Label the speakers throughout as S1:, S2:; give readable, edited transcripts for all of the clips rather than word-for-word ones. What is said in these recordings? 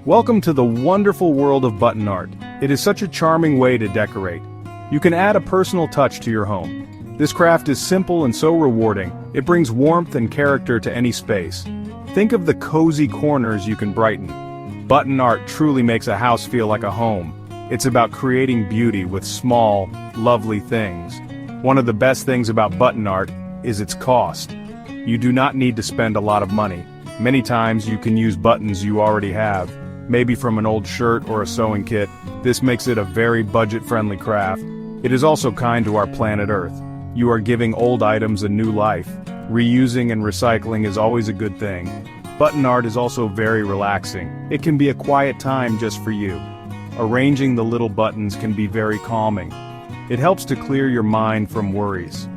S1: Welcome to the wonderful world of button art. It is such a charming way to decorate. You can add a personal touch to your home. This craft is simple and so rewarding, it brings warmth and character to any space. Think of the cozy corners you can brighten. Button art truly makes a house feel like a home. It's about creating beauty with small, lovely things. One of the best things about button art is its cost. You do not need to spend a lot of money. Many times you can use buttons you already have, maybe from an old shirt or a sewing kit. This makes it a very budget-friendly craft. It is also kind to our planet Earth. You are giving old items a new life. Reusing and recycling is always a good thing. Button art is also very relaxing. It can be a quiet time just for you. Arranging the little buttons can be very calming. It helps to clear your mind from worries.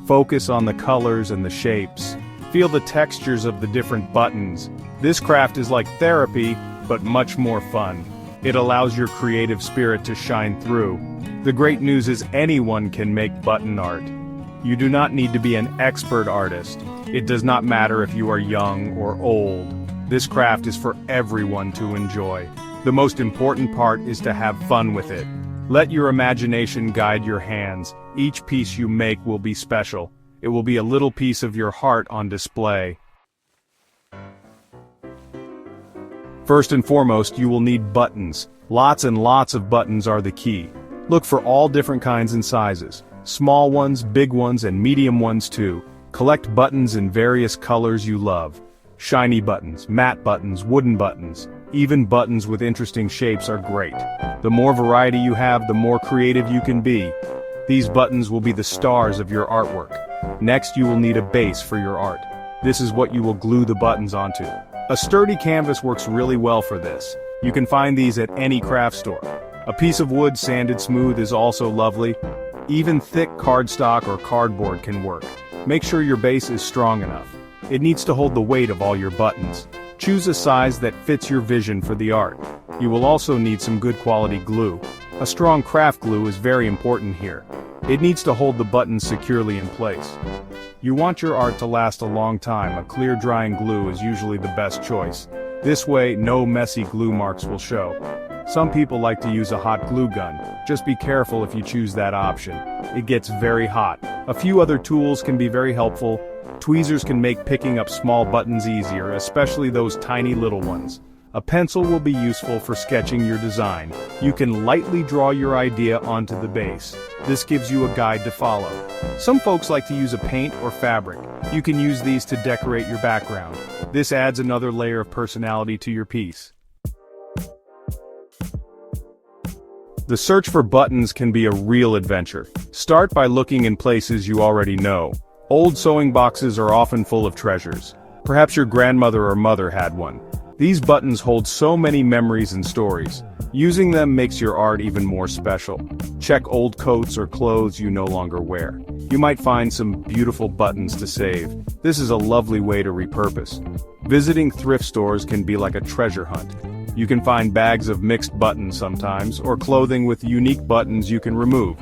S1: Focus on the colors and the shapes. Feel the textures of the different buttons. This craft is like therapy, but much more fun. It allows your creative spirit to shine through. The great news is anyone can make button art. You do not need to be an expert artist. It does not matter if you are young or old. This craft is for everyone to enjoy. The most important part is to have fun with it. Let your imagination guide your hands. Each piece you make will be special. It will be a little piece of your heart on display. First and foremost, you will need buttons. Lots and lots of buttons are the key. Look for all different kinds and sizes. Small ones, big ones, and medium ones too. Collect buttons in various colors you love. Shiny buttons, matte buttons, wooden buttons. Even buttons with interesting shapes are great. The more variety you have, the more creative you can be. These buttons will be the stars of your artwork. Next, you will need a base for your art. This is what you will glue the buttons onto. A sturdy canvas works really well for this. You can find these at any craft store. A piece of wood sanded smooth is also lovely. Even thick cardstock or cardboard can work. Make sure your base is strong enough. It needs to hold the weight of all your buttons. Choose a size that fits your vision for the art. You will also need some good quality glue. A strong craft glue is very important here. It needs to hold the buttons securely in place. You want your art to last a long time. A clear drying glue is usually the best choice. This way, no messy glue marks will show. Some people like to use a hot glue gun. Just be careful if you choose that option. It gets very hot. A few other tools can be very helpful. Tweezers can make picking up small buttons easier, especially those tiny little ones. A pencil will be useful for sketching your design. You can lightly draw your idea onto the base. This gives you a guide to follow. Some folks like to use a paint or fabric. You can use these to decorate your background. This adds another layer of personality to your piece. The search for buttons can be a real adventure. Start by looking in places you already know. Old sewing boxes are often full of treasures. Perhaps your grandmother or mother had one. These buttons hold so many memories and stories. Using them makes your art even more special. Check old coats or clothes you no longer wear. You might find some beautiful buttons to save. This is a lovely way to repurpose. Visiting thrift stores can be like a treasure hunt. You can find bags of mixed buttons sometimes, or clothing with unique buttons you can remove.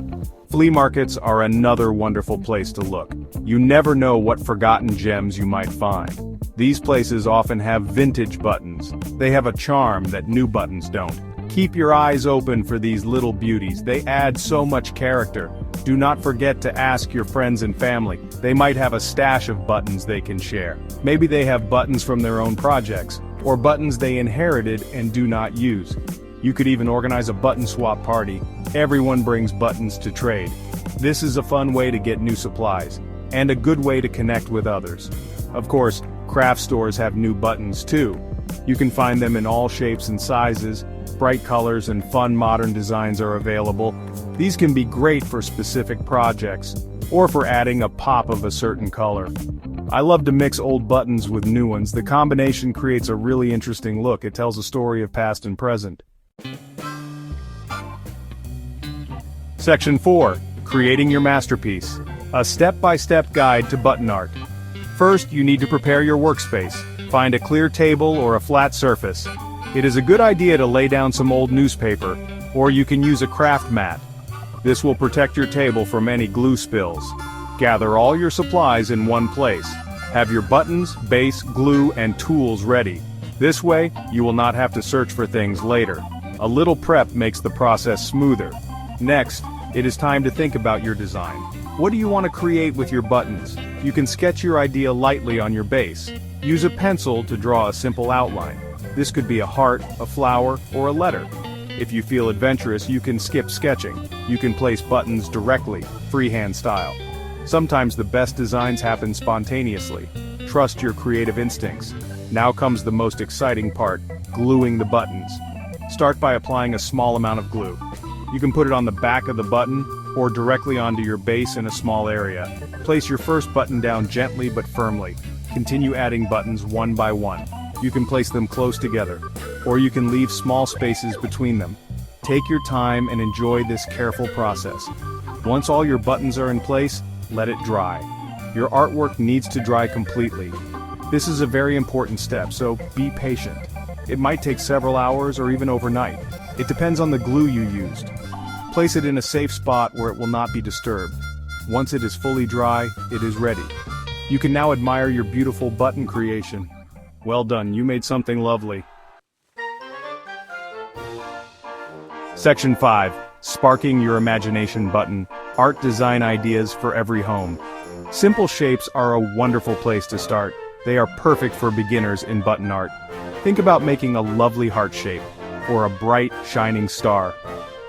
S1: Flea markets are another wonderful place to look. You never know what forgotten gems you might find. These places often have vintage buttons. They have a charm that new buttons don't. Keep your eyes open for these little beauties. They add so much character. Do not forget to ask your friends and family. They might have a stash of buttons they can share. Maybe they have buttons from their own projects, or buttons they inherited and do not use. You could even organize a button swap party. Everyone brings buttons to trade. This is a fun way to get new supplies, and a good way to connect with others. Of course, craft stores have new buttons too. You can find them in all shapes and sizes. Bright colors and fun modern designs are available. These can be great for specific projects, or for adding a pop of a certain color. I love to mix old buttons with new ones. The combination creates a really interesting look. It tells a story of past and present. Section 4. Creating your masterpiece. A step-by-step guide to button art. First, you need to prepare your workspace. Find a clear table or a flat surface. It is a good idea to lay down some old newspaper, or you can use a craft mat. This will protect your table from any glue spills. Gather all your supplies in one place. Have your buttons, base, glue, and tools ready. This way, you will not have to search for things later. A little prep makes the process smoother. Next, it is time to think about your design. What do you want to create with your buttons? You can sketch your idea lightly on your base. Use a pencil to draw a simple outline. This could be a heart, a flower, or a letter. If you feel adventurous, you can skip sketching. You can place buttons directly, freehand style. Sometimes the best designs happen spontaneously. Trust your creative instincts. Now comes the most exciting part, gluing the buttons. Start by applying a small amount of glue. You can put it on the back of the button, or directly onto your base in a small area. Place your first button down gently but firmly. Continue adding buttons one by one. You can place them close together, or you can leave small spaces between them. Take your time and enjoy this careful process. Once all your buttons are in place, let it dry. Your artwork needs to dry completely. This is a very important step, so be patient. It might take several hours or even overnight. It depends on the glue you used. Place it in a safe spot where it will not be disturbed. Once it is fully dry, it is ready. You can now admire your beautiful button creation. Well done, you made something lovely. Section 5. Sparking your imagination button. Art design ideas for every home. Simple shapes are a wonderful place to start. They are perfect for beginners in button art. Think about making a lovely heart shape, or a bright, shining star.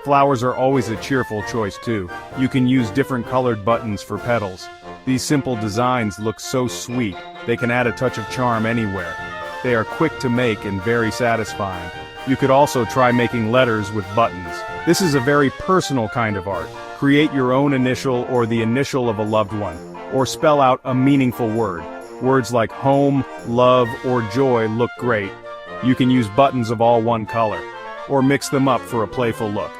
S1: Flowers are always a cheerful choice too. You can use different colored buttons for petals. These simple designs look so sweet, they can add a touch of charm anywhere. They are quick to make and very satisfying. You could also try making letters with buttons. This is a very personal kind of art. Create your own initial or the initial of a loved one, or spell out a meaningful word. Words like home, love, or joy look great. You can use buttons of all one color, or mix them up for a playful look.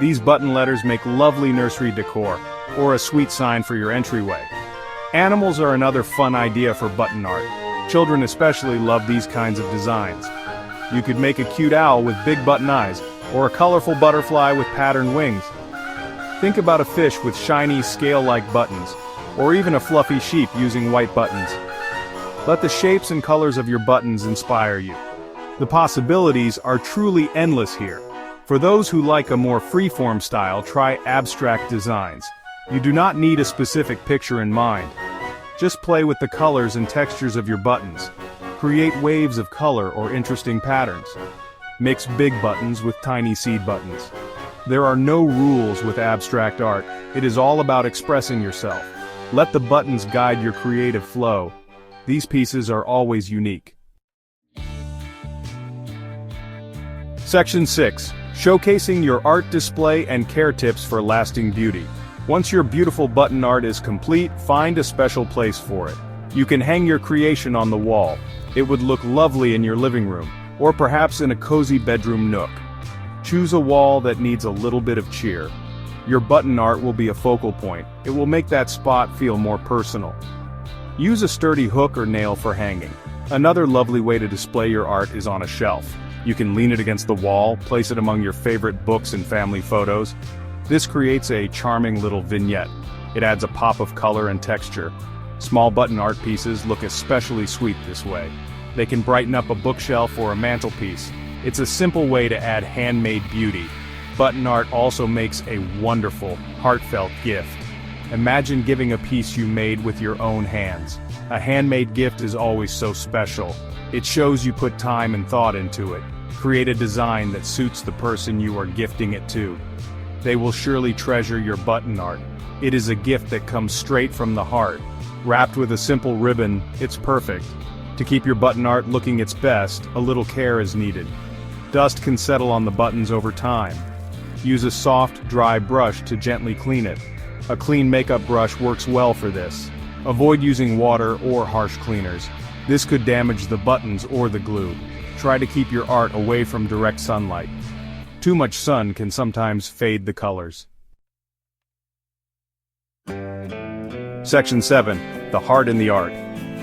S1: These button letters make lovely nursery decor, or a sweet sign for your entryway. Animals are another fun idea for button art. Children especially love these kinds of designs. You could make a cute owl with big button eyes, or a colorful butterfly with patterned wings. Think about a fish with shiny, scale-like buttons, or even a fluffy sheep using white buttons. Let the shapes and colors of your buttons inspire you. The possibilities are truly endless here. For those who like a more free-form style, try abstract designs. You do not need a specific picture in mind. Just play with the colors and textures of your buttons. Create waves of color or interesting patterns. Mix big buttons with tiny seed buttons. There are no rules with abstract art. It is all about expressing yourself. Let the buttons guide your creative flow. These pieces are always unique. Section 6. Showcasing your art display and care tips for lasting beauty. Once your beautiful button art is complete, find a special place for it. You can hang your creation on the wall. It would look lovely in your living room, or perhaps in a cozy bedroom nook. Choose a wall that needs a little bit of cheer. Your button art will be a focal point. It will make that spot feel more personal. Use a sturdy hook or nail for hanging. Another lovely way to display your art is on a shelf. You can lean it against the wall, place it among your favorite books and family photos. This creates a charming little vignette. It adds a pop of color and texture. Small button art pieces look especially sweet this way. They can brighten up a bookshelf or a mantelpiece. It's a simple way to add handmade beauty. Button art also makes a wonderful, heartfelt gift. Imagine giving a piece you made with your own hands. A handmade gift is always so special. It shows you put time and thought into it. Create a design that suits the person you are gifting it to. They will surely treasure your button art. It is a gift that comes straight from the heart. Wrapped with a simple ribbon, it's perfect. To keep your button art looking its best, a little care is needed. Dust can settle on the buttons over time. Use a soft, dry brush to gently clean it. A clean makeup brush works well for this. Avoid using water or harsh cleaners. This could damage the buttons or the glue. Try to keep your art away from direct sunlight. Too much sun can sometimes fade the colors. Section 7. The heart in the art.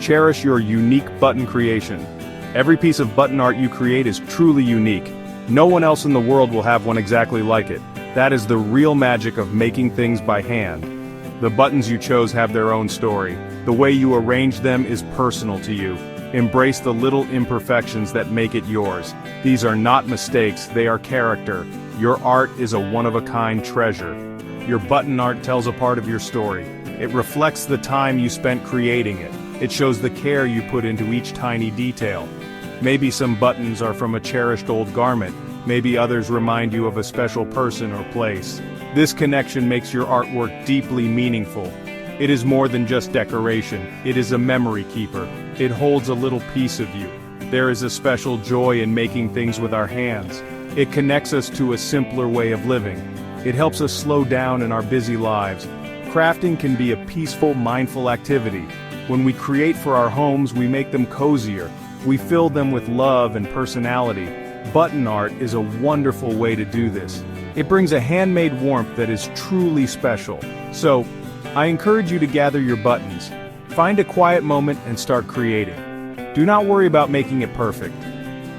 S1: Cherish your unique button creation. Every piece of button art you create is truly unique. No one else in the world will have one exactly like it. That is the real magic of making things by hand. The buttons you chose have their own story. The way you arrange them is personal to you. Embrace the little imperfections that make it yours. These are not mistakes, they are character. Your art is a one-of-a-kind treasure. Your button art tells a part of your story. It reflects the time you spent creating it. It shows the care you put into each tiny detail. Maybe some buttons are from a cherished old garment. Maybe others remind you of a special person or place. This connection makes your artwork deeply meaningful. It is more than just decoration. It is a memory keeper. It holds a little piece of you. There is a special joy in making things with our hands. It connects us to a simpler way of living. It helps us slow down in our busy lives. Crafting can be a peaceful, mindful activity. When we create for our homes, we make them cozier. We fill them with love and personality. Button art is a wonderful way to do this. It brings a handmade warmth that is truly special. So, I encourage you to gather your buttons. Find a quiet moment and start creating. Do not worry about making it perfect.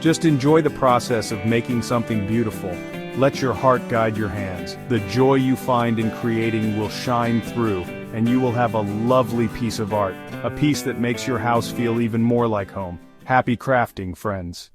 S1: Just enjoy the process of making something beautiful. Let your heart guide your hands. The joy you find in creating will shine through, and you will have a lovely piece of art, a piece that makes your house feel even more like home. Happy crafting, friends.